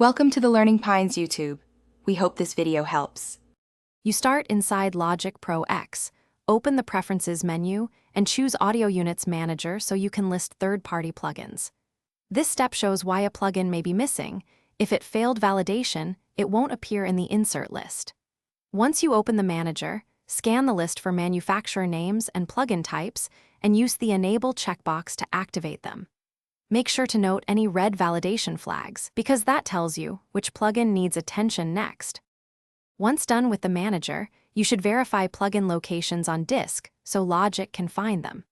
Welcome to the Learning Pines YouTube. We hope this video helps. You start inside Logic Pro X, open the Preferences menu, and choose Audio Units Manager so you can list third-party plugins. This step shows why a plugin may be missing. If it failed validation, it won't appear in the insert list. Once you open the manager, scan the list for manufacturer names and plugin types, and use the Enable checkbox to activate them. Make sure to note any red validation flags, because that tells you which plugin needs attention next. Once done with the manager, you should verify plugin locations on disk so Logic can find them.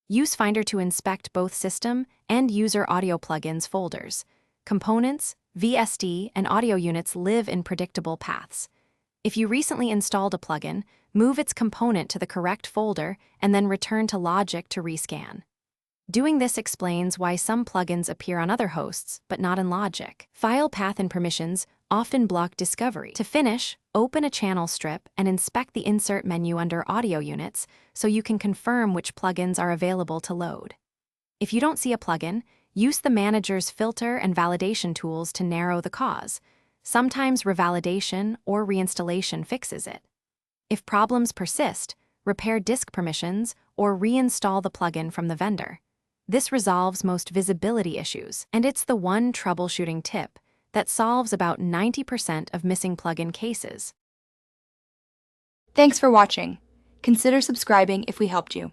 Use Finder to inspect both system and user audio plugins folders. Components, VSD, and audio units live in predictable paths. If you recently installed a plugin, move its component to the correct folder and then return to Logic to rescan. Doing this explains why some plugins appear on other hosts, but not in Logic. File path and permissions often block discovery. To finish, open a channel strip and inspect the Insert menu under Audio Units so you can confirm which plugins are available to load. If you don't see a plugin, use the manager's filter and validation tools to narrow the cause. Sometimes revalidation or reinstallation fixes it. If problems persist, repair disk permissions or reinstall the plugin from the vendor. This resolves most visibility issues, and it's the one troubleshooting tip that solves about 90% of missing plugin cases. Thanks for watching. Consider subscribing if we helped you.